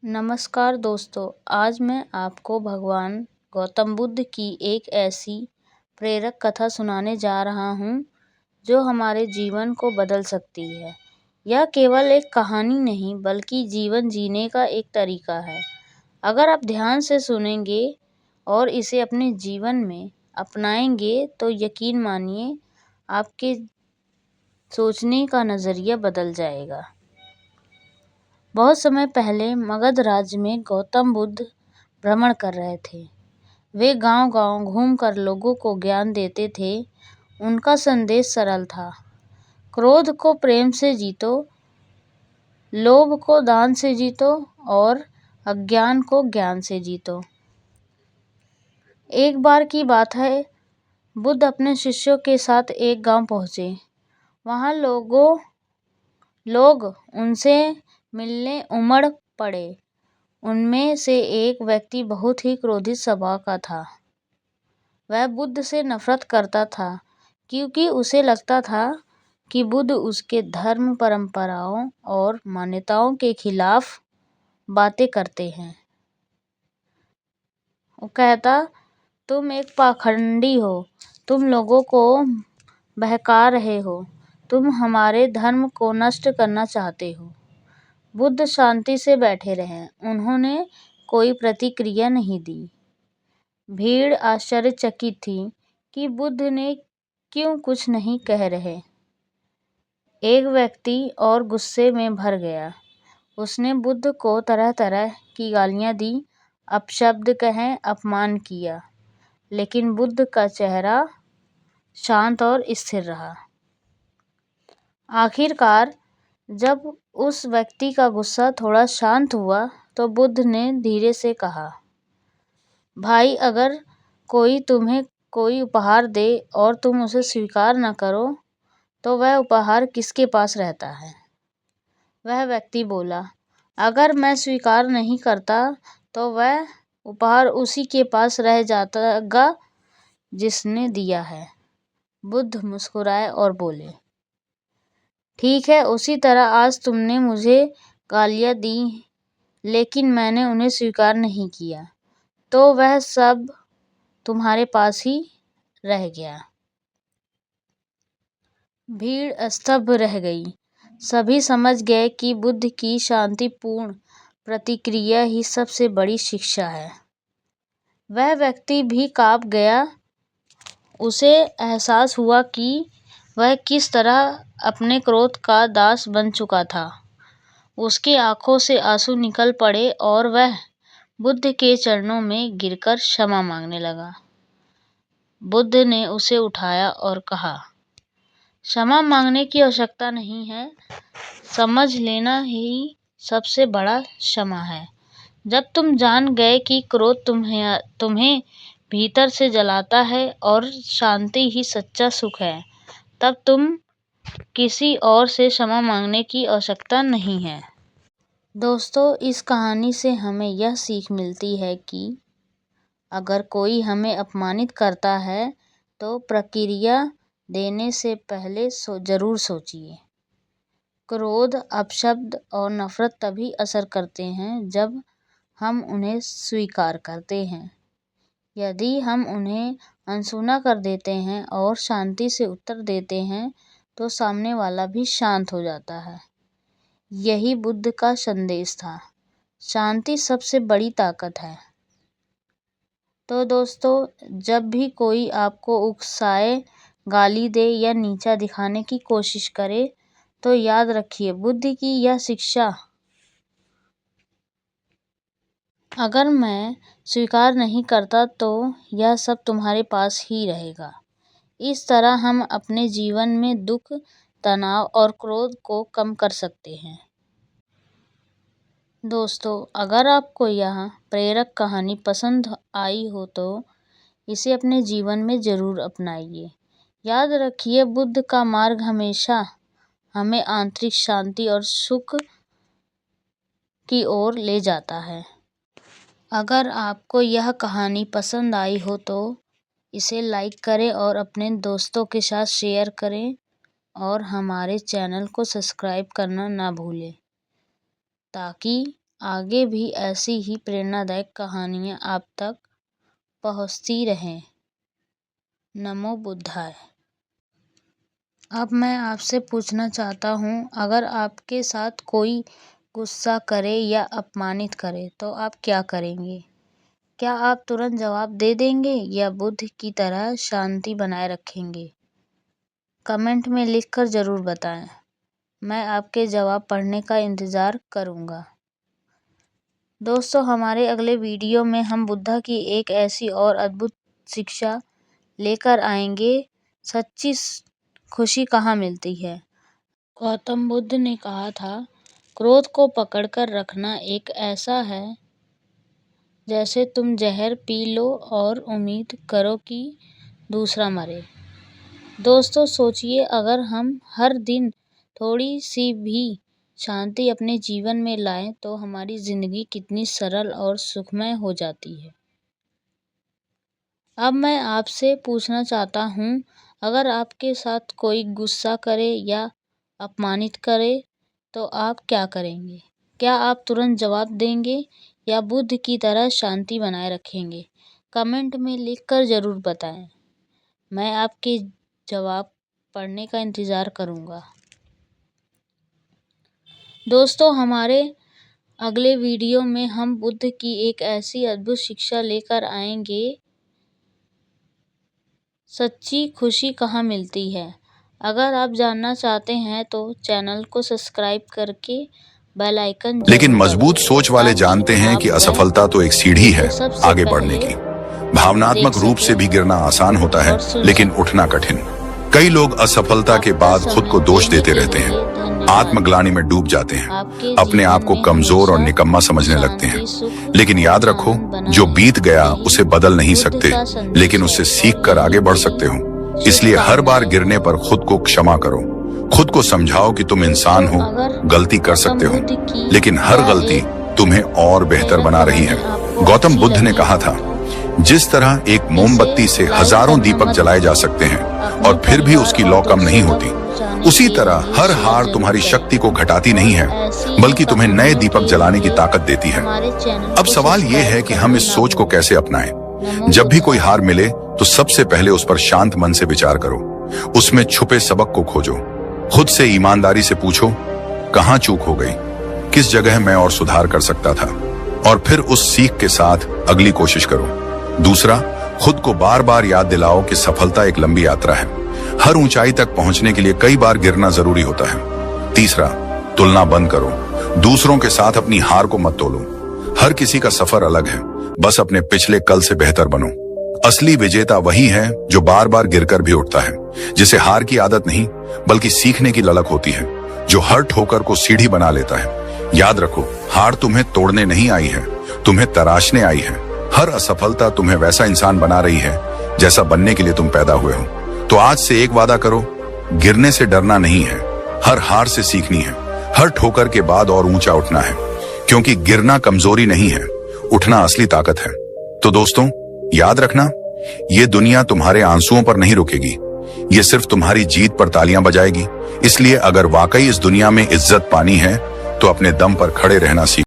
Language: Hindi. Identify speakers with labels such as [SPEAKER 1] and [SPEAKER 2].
[SPEAKER 1] नमस्कार दोस्तों, आज मैं आपको भगवान गौतम बुद्ध की एक ऐसी प्रेरक कथा सुनाने जा रहा हूँ जो हमारे जीवन को बदल सकती है। यह केवल एक कहानी नहीं बल्कि जीवन जीने का एक तरीका है। अगर आप ध्यान से सुनेंगे और इसे अपने जीवन में अपनाएंगे तो यकीन मानिए आपके सोचने का नज़रिया बदल जाएगा। बहुत समय पहले मगध राज्य में गौतम बुद्ध भ्रमण कर रहे थे। वे गांव-गांव घूमकर लोगों को ज्ञान देते थे। उनका संदेश सरल था, क्रोध को प्रेम से जीतो, लोभ को दान से जीतो और अज्ञान को ज्ञान से जीतो। एक बार की बात है, बुद्ध अपने शिष्यों के साथ एक गांव पहुंचे। वहां लोग उनसे मिलने उमड़ पड़े। उनमें से एक व्यक्ति बहुत ही क्रोधित स्वभाव का था। वह बुद्ध से नफरत करता था क्योंकि उसे लगता था कि बुद्ध उसके धर्म, परंपराओं और मान्यताओं के खिलाफ बातें करते हैं। वो कहता, तुम एक पाखंडी हो, तुम लोगों को बहका रहे हो, तुम हमारे धर्म को नष्ट करना चाहते हो। बुद्ध शांति से बैठे रहे। उन्होंने कोई प्रतिक्रिया नहीं दी। भीड़ आश्चर्यचकित थी कि बुद्ध ने क्यों कुछ नहीं कह रहे। एक व्यक्ति और गुस्से में भर गया। उसने बुद्ध को तरह तरह की गालियां दी, अपशब्द कहे, अपमान किया, लेकिन बुद्ध का चेहरा शांत और स्थिर रहा। आखिरकार जब उस व्यक्ति का गुस्सा थोड़ा शांत हुआ तो बुद्ध ने धीरे से कहा, भाई, अगर कोई तुम्हें कोई उपहार दे और तुम उसे स्वीकार न करो तो वह उपहार किसके पास रहता है? वह व्यक्ति बोला, अगर मैं स्वीकार नहीं करता तो वह उपहार उसी के पास रह जाएगा जिसने दिया है। बुद्ध मुस्कुराए और बोले, ठीक है, उसी तरह आज तुमने मुझे गालियां दी लेकिन मैंने उन्हें स्वीकार नहीं किया, तो वह सब तुम्हारे पास ही रह गया। भीड़ स्तब्ध रह गई। सभी समझ गए कि बुद्ध की शांतिपूर्ण प्रतिक्रिया ही सबसे बड़ी शिक्षा है। वह व्यक्ति भी कांप गया। उसे एहसास हुआ कि वह किस तरह अपने क्रोध का दास बन चुका था। उसकी आंखों से आंसू निकल पड़े और वह बुद्ध के चरणों में गिरकर क्षमा मांगने लगा। बुद्ध ने उसे उठाया और कहा, क्षमा मांगने की आवश्यकता नहीं है, समझ लेना ही सबसे बड़ा क्षमा है। जब तुम जान गए कि क्रोध तुम्हें भीतर से जलाता है और शांति ही सच्चा सुख है, तब तुम किसी और से क्षमा मांगने की आवश्यकता नहीं है। दोस्तों, इस कहानी से हमें यह सीख मिलती है कि अगर कोई हमें अपमानित करता है तो प्रतिक्रिया देने से पहले जरूर सोचिए। क्रोध, अपशब्द और नफरत तभी असर करते हैं जब हम उन्हें स्वीकार करते हैं। यदि हम उन्हें अनसुना कर देते हैं और शांति से उत्तर देते हैं तो सामने वाला भी शांत हो जाता है। यही बुद्ध का संदेश था, शांति सबसे बड़ी ताकत है। तो दोस्तों, जब भी कोई आपको उकसाए, गाली दे या नीचा दिखाने की कोशिश करे तो याद रखिए बुद्ध की यह शिक्षा, अगर मैं स्वीकार नहीं करता तो यह सब तुम्हारे पास ही रहेगा। इस तरह हम अपने जीवन में दुख, तनाव और क्रोध को कम कर सकते हैं। दोस्तों, अगर आपको यह प्रेरक कहानी पसंद आई हो तो इसे अपने जीवन में जरूर अपनाइए। याद रखिए, बुद्ध का मार्ग हमेशा हमें आंतरिक शांति और सुख की ओर ले जाता है। अगर आपको यह कहानी पसंद आई हो तो इसे लाइक करें और अपने दोस्तों के साथ शेयर करें और हमारे चैनल को सब्सक्राइब करना ना भूलें ताकि आगे भी ऐसी ही प्रेरणादायक कहानियाँ आप तक पहुँचती रहें। नमो बुद्धाय। अब मैं आपसे पूछना चाहता हूँ, अगर आपके साथ कोई गुस्सा करे या अपमानित करे तो आप क्या करेंगे? क्या आप तुरंत जवाब दे देंगे या बुद्ध की तरह शांति बनाए रखेंगे? कमेंट में लिखकर ज़रूर बताएं। मैं आपके जवाब पढ़ने का इंतज़ार करूँगा। दोस्तों, हमारे अगले वीडियो में हम बुद्धा की एक ऐसी और अद्भुत शिक्षा लेकर आएंगे, सच्ची खुशी कहाँ मिलती है। गौतम बुद्ध ने कहा था, क्रोध को पकड़कर रखना एक ऐसा है जैसे तुम जहर पी लो और उम्मीद करो कि दूसरा मरे। दोस्तों, सोचिए, अगर हम हर दिन थोड़ी सी भी शांति अपने जीवन में लाएं तो हमारी जिंदगी कितनी सरल और सुखमय हो जाती है। अब मैं आपसे पूछना चाहता हूँ, अगर आपके साथ कोई गुस्सा करे या अपमानित करे तो आप क्या करेंगे? क्या आप तुरंत जवाब देंगे या बुद्ध की तरह शांति बनाए रखेंगे? कमेंट में लिखकर ज़रूर बताएं। मैं आपके जवाब पढ़ने का इंतज़ार करूँगा। दोस्तों, हमारे अगले वीडियो में हम बुद्ध की एक ऐसी अद्भुत शिक्षा लेकर आएंगे, सच्ची खुशी कहाँ मिलती है। अगर आप जानना चाहते हैं तो चैनल को सब्सक्राइब करके बेल आइकन
[SPEAKER 2] लेकिन मजबूत सोच वाले जानते हैं कि असफलता तो एक सीढ़ी है आगे बढ़ने की। भावनात्मक रूप से भी गिरना आसान होता है, लेकिन उठना कठिन। कई लोग असफलता के बाद खुद को दोष देते रहते हैं, आत्मग्लानि में डूब जाते हैं, अपने आप को कमजोर और निकम्मा समझने लगते हैं। लेकिन याद रखो, जो बीत गया उसे बदल नहीं सकते, लेकिन उससे सीख कर आगे बढ़ सकते हो। इसलिए हर बार गिरने पर खुद को क्षमा करो। खुद को समझाओ कि तुम इंसान हो, गलती कर सकते हो, लेकिन हर गलती तुम्हें और बेहतर बना रही है। गौतम बुद्ध ने कहा था, जिस तरह एक मोमबत्ती से हजारों दीपक जलाए जा सकते हैं और फिर भी उसकी लौ कम नहीं होती, उसी तरह हर हार तुम्हारी शक्ति को घटाती नहीं है, बल्कि तुम्हें नए दीपक जलाने की ताकत देती है। अब सवाल ये है कि हम इस सोच को कैसे अपनाएं। जब भी कोई हार मिले तो सबसे पहले उस पर शांत मन से विचार करो, उसमें छुपे सबक को खोजो। खुद से ईमानदारी से पूछो, कहाँ चूक हो गई, किस जगह मैं और सुधार कर सकता था, और फिर उस सीख के साथ अगली कोशिश करो। दूसरा, खुद को बार बार याद दिलाओ कि सफलता एक लंबी यात्रा है। हर ऊंचाई तक पहुंचने के लिए कई बार गिरना जरूरी होता है। तीसरा, तुलना बंद करो, दूसरों के साथ अपनी हार को मत तोलो। हर किसी का सफर अलग है, बस अपने पिछले कल से बेहतर बनो। असली विजेता वही है जो बार बार गिरकर भी उठता है, जिसे हार की आदत नहीं बल्कि सीखने की ललक होती है, जो हर ठोकर को सीढ़ी बना लेता है। याद रखो, हार तुम्हें तोड़ने नहीं आई है, तुम्हें तराशने आई है। हर असफलता तुम्हें वैसा इंसान बना रही है जैसा बनने के लिए तुम पैदा हुए हो। तो आज से एक वादा करो, गिरने से डरना नहीं है, हर हार से सीखनी है, हर ठोकर के बाद और ऊंचा उठना है, क्योंकि गिरना कमजोरी नहीं है, उठना असली ताकत है। तो दोस्तों, याद रखना, ये दुनिया तुम्हारे आंसुओं पर नहीं रुकेगी, ये सिर्फ तुम्हारी जीत पर तालियां बजाएगी। इसलिए अगर वाकई इस दुनिया में इज्जत पानी है तो अपने दम पर खड़े रहना सीखो।